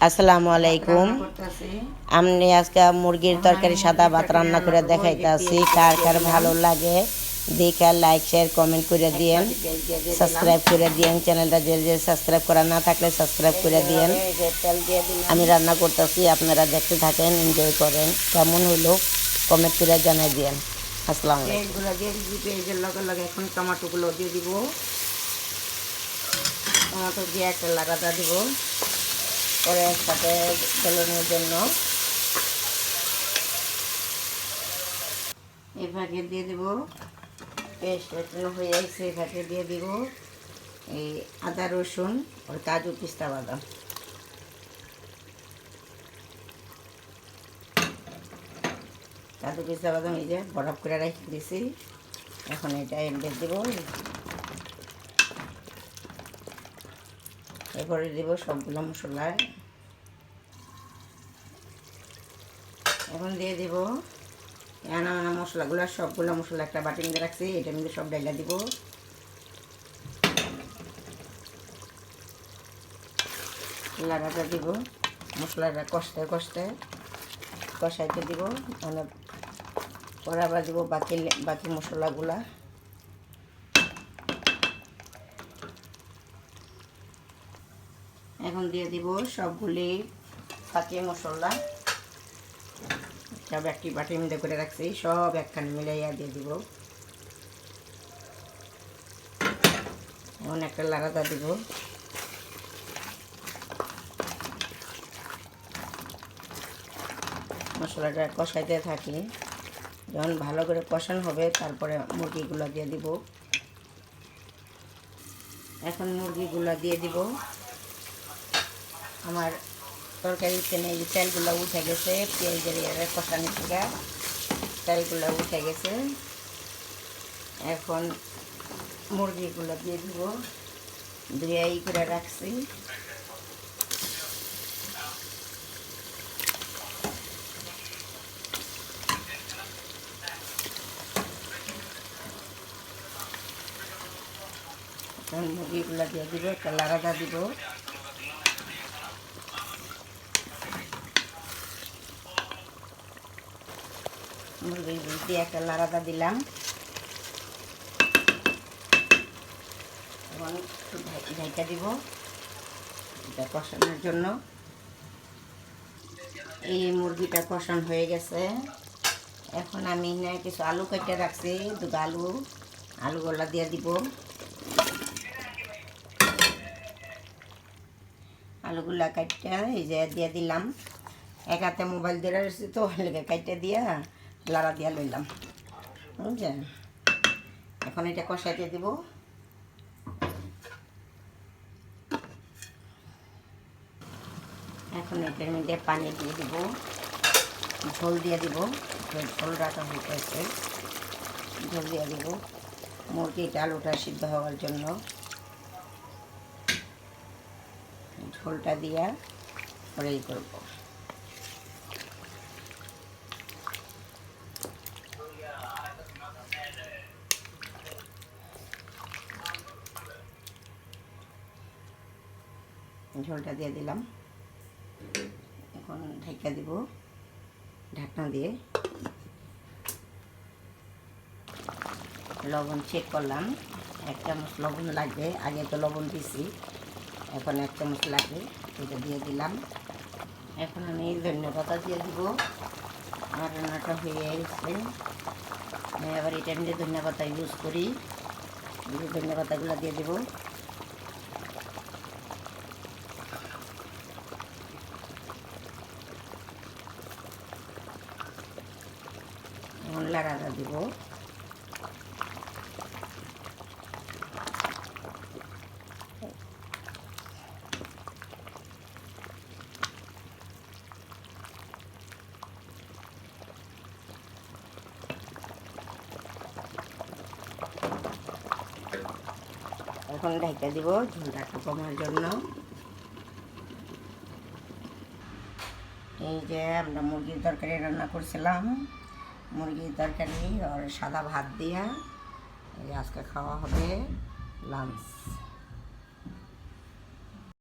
আসসালামু আলাইকুম। আমি আজকে মুরগির তরকারি সাদা ভাত রান্না করে দেখাইতেছি। কার কার ভালো লাগে দেখে লাইক শেয়ার কমেন্ট করে দিয়েন, সাবস্ক্রাইব করে দিয়েন। চ্যানেলটা যে সাবস্ক্রাইব করা না থাকলে সাবস্ক্রাইব করে দিয়েন। আমি রান্না করতেছি, আপনারা দেখতে থাকেন, এনজয় করেন। কেমন হলো কমেন্ট করে জানাই দিয়েন। আসসালামু আলাইকুম। এগুলো দিয়ে দিবি, পেঁয়াজের লগে লগে এখন টমেটোগুলো দিয়ে দিব। টমেটো দিয়ে একটা লাগাটা দিব, পরে একসাথে বেলনের জন্য এই ভাগে দিয়ে দিব। পেস্ট হয়ে যাচ্ছে, এই ভাগে দিয়ে দিব এই আদা রসুন আর কাজু পিস্তা বাদাম। কাজু পিস্তা বাদাম এই যে বরফ করে রেখে দিয়েছি, এখন এটা এনে দেব। এরপরে দেব সবগুলো মশলা। এখন দিয়ে দিব আনা মশলাগুলো, সবগুলো মশলা একটা বাটির মধ্যে রাখছি, এটার মধ্যে সব ডাইলা দিব। লাগাটা দিব, মশলাটা কষতে কষতে কষাইতে দিব। মানে পরে আবার দিব বাকি মশলাগুলা। এখন দিয়ে দিব সবগুলি বাকি মশলা, সব একটি বাটির মধ্যে করে রাখছি, সব একখানে মিলাইয়া দিয়ে দিব। এখন একটা লাগাতা দিব। মশলাটা কষাইতে থাকি, যখন ভালো করে কষানো হবে তারপরে মুরগিগুলো দিয়ে দিব। এখন মুরগিগুলো দিয়ে দিব। আমার তরকারি তেনে এই তেলগুলো উঠে গেছে, পেঁয়াজের কষানি থেকে তেলগুলো উঠে গেছে। এখন মুরগিগুলো দিয়ে দিব, ধুয়ে করে রাখছি। এখন মুরগিগুলো দিয়ে দিব, একটা লাগাটা দিব। মুরগি দিয়ে একটা লাড়াটা দিলাম। এখন একটু ঢাকা দিব এটা কষানোর জন্য। এই মুরগিটা কষানো হয়ে গেছে। এখন আমি কিছু আলু কেটে রাখছি, দুটো আলুগুলা দিয়ে দিব। আলুগুলা কাটতে এই যে দিয়ে দিলাম। এক হাতে মোবাইল দিয়ে রাখছি তো লেগে কাটতে দিয়া লাড়া দিয়া লইলাম, বুঝছেন। এখন এটা কষাইতে দিব। এখন এটার মধ্যে পানি দিয়ে দিব, ঝোল দিয়ে দিব। ঝোল রাখা হয়েছে, ঝোল দিয়ে দিব মুরগিটা আলুটা সিদ্ধ হওয়ার জন্য। ঝোলটা দিয়া পরেই করব। ঝোলটা দিয়ে দিলাম। এখন ঢাকা দিব ঢাকনা দিয়ে। লবণ চেক করলাম, 1 চামচ লবণ লাগবে। আগে তো লবণ দিছি, এখন 1 চামচ লাগবে, এটা দিয়ে দিলাম। এখন আমি ধন্যপাতা দিয়ে দিব। আমার রান্নাটা হয়ে গেছে। আমি আবার এটা মধ্যে ধন্যপাতা ইউজ করি, ধন্যপাতাগুলো দিয়ে দেব। এখন লাড়াটা দিব। এখন ঢাকা দিব ঝোলটা একটু কমার জন্য। এই যে আমরা মুরগির তরকারি রান্না করছিলাম, মুরগির তরকারি আর সাদা ভাত দিয়া এই আজকে খাওয়া হবে লাঞ্চ।